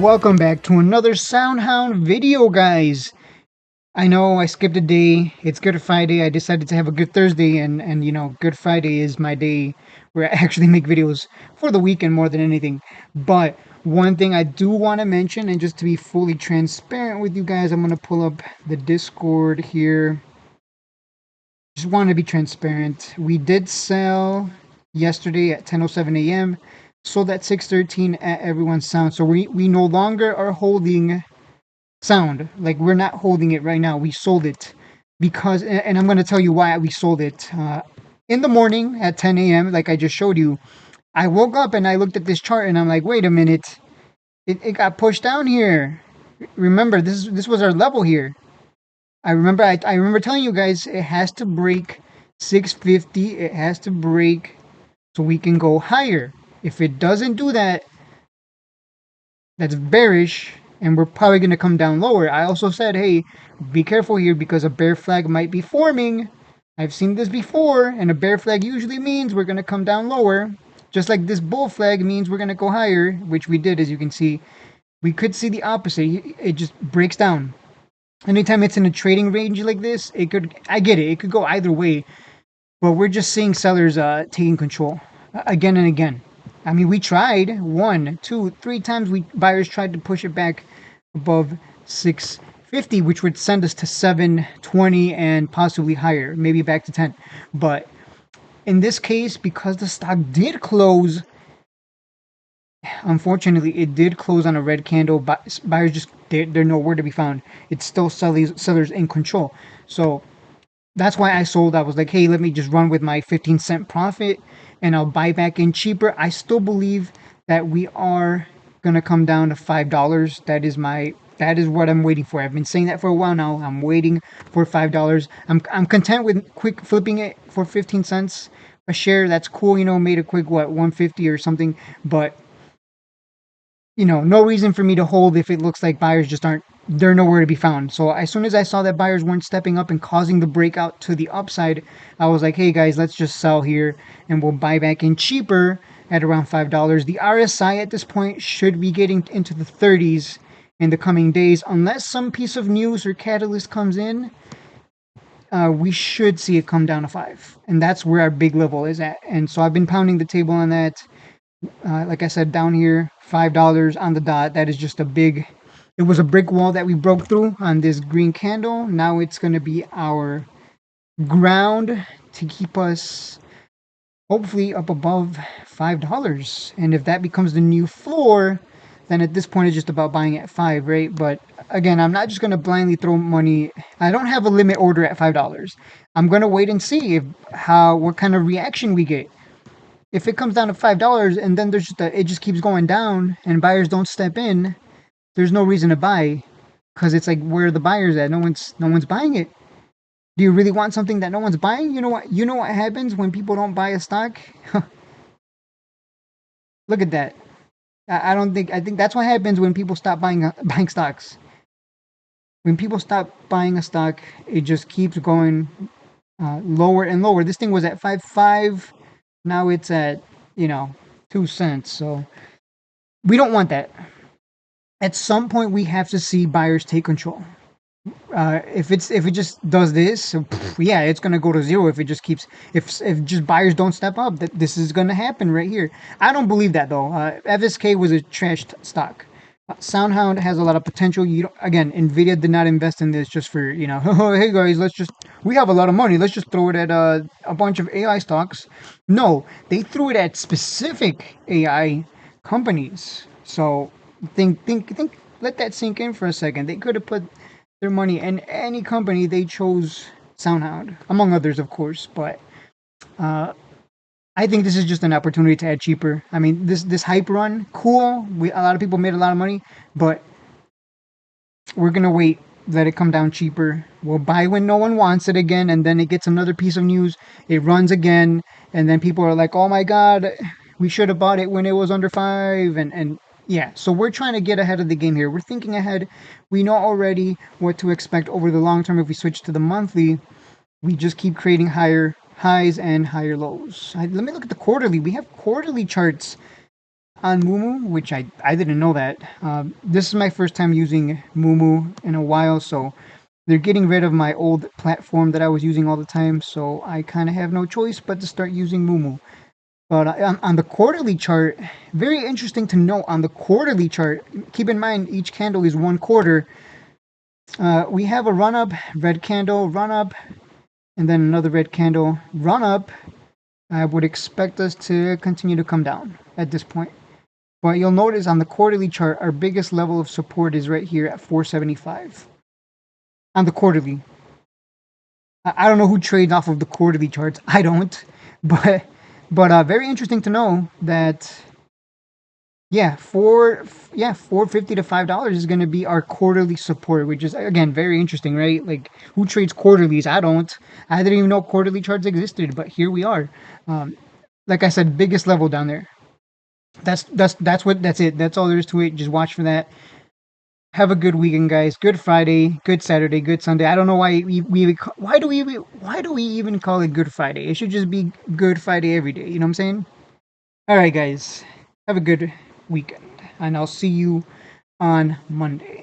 welcome back to another Soundhound video, guys. I know I skipped a day. It's Good Friday. I decided to have a Good Thursday, and you know, Good Friday is my day where I actually make videos for the weekend more than anything. But one thing I do want to mention, and just to be fully transparent with you guys, I'm going to pull up the Discord here. Just want to be transparent. We did sell yesterday at 10:07 a.m. Sold at 6:13 at everyone's sound. So we no longer are holding sound. Like, we're not holding it right now. We sold it because, and I'm going to tell you why we sold it. In the morning at 10 a.m., like I just showed you, I woke up and I looked at this chart and I'm like, wait a minute, it got pushed down here. Remember, this was our level here. I remember telling you guys it has to break 650. It has to break so we can go higher. If it doesn't do that, that's bearish, and we're probably going to come down lower. I also said, hey, be careful here because a bear flag might be forming. I've seen this before, and a bear flag usually means we're going to come down lower. Just like this bull flag means we're going to go higher, which we did, as you can see. We could see the opposite. It just breaks down. Anytime it's in a trading range like this, I get it could go either way, but we're just seeing sellers taking control again and again. I mean, we tried 1, 2, 3 times. Buyers tried to push it back above 650, which would send us to 720 and possibly higher, maybe back to 10. But in this case, because the stock did close, unfortunately, it did close on a red candle. Buyers just they're nowhere to be found. It's still sellers in control. So that's why I sold. I was like, hey, let me just run with my 15-cent profit and I'll buy back in cheaper. I still believe that we are gonna come down to $5. That is what I'm waiting for. I've been saying that for a while now. I'm waiting for $5. I'm content with quick flipping it for 15 cents a share. That's cool, you know, made a quick 150 or something, but you know, no reason for me to hold if it looks like buyers just aren't, they're nowhere to be found. So as soon as I saw that buyers weren't stepping up and causing the breakout to the upside, I was like, hey guys, let's just sell here and we'll buy back in cheaper at around $5. The RSI at this point should be getting into the 30s in the coming days, unless some piece of news or catalyst comes in. We should see it come down to 5, and that's where our big level is at. And so I've been pounding the table on that. Like I said, down here, $5 on the dot. That is just it was a brick wall that we broke through on this green candle. Now it's going to be our ground to keep us hopefully up above $5. And if that becomes the new floor, then at this point it's just about buying at 5, right? But again, I'm not just going to blindly throw money. I don't have a limit order at $5. I'm going to wait and see what kind of reaction we get. If it comes down to $5 and then it just keeps going down and buyers don't step in, there's no reason to buy, because it's like, where are the buyers at? No one's buying it. Do you really want something that no one's buying? You know what happens when people don't buy a stock? Look at that. I think that's what happens when people stop buying stocks. When people stop buying a stock, it just keeps going lower and lower. This thing was at 5.5. Now it's at, 2 cents. So we don't want that. At some point, we have to see buyers take control. If it just does this, yeah, it's gonna go to zero. If it just keeps, if just buyers don't step up, that this is gonna happen right here. I don't believe that though. FSK was a trashed stock. Soundhound has a lot of potential. Again, Nvidia did not invest in this just for, hey guys, we have a lot of money, let's just throw it at a bunch of AI stocks. No, they threw it at specific AI companies. So think, let that sink in for a second. They could have put their money in any company. They chose Soundhound, among others, of course, but I think this is just an opportunity to add cheaper. I mean, this hype run, cool. A lot of people made a lot of money, but we're gonna wait, let it come down cheaper. We'll buy when no one wants it again, and then it gets another piece of news. It runs again, and then people are like, "Oh my God, we should have bought it when it was under 5." And yeah, so we're trying to get ahead of the game here. We're thinking ahead. We know already what to expect over the long term. If we switch to the monthly, we just keep creating higher highs and higher lows. Let me look at the quarterly. We have quarterly charts on Moomoo, which I didn't know that. This is my first time using Moomoo in a while, so they're getting rid of my old platform that I was using all the time, so I kind of have no choice but to start using Moomoo. But on the quarterly chart, very interesting to note on the quarterly chart, keep in mind each candle is 1 quarter. We have a run up, red candle, run up, and then another red candle, run up. I would expect us to continue to come down at this point. But you'll notice on the quarterly chart, our biggest level of support is right here at 475 on the quarterly. I don't know who trades off of the quarterly charts. I don't, but very interesting to know that yeah, 450 to $5 is going to be our quarterly support, which is again very interesting, right? Like who trades quarterlies? I don't. I didn't even know quarterly charts existed, but here we are. Um, like I said, biggest level down there. That's it. That's all there is to it. Just watch for that. Have a good weekend, guys. Good Friday, good Saturday, good Sunday. I don't know why why do we even call it Good Friday? It should just be Good Friday every day. You know what I'm saying? All right, guys. Have a good weekend, and I'll see you on Monday.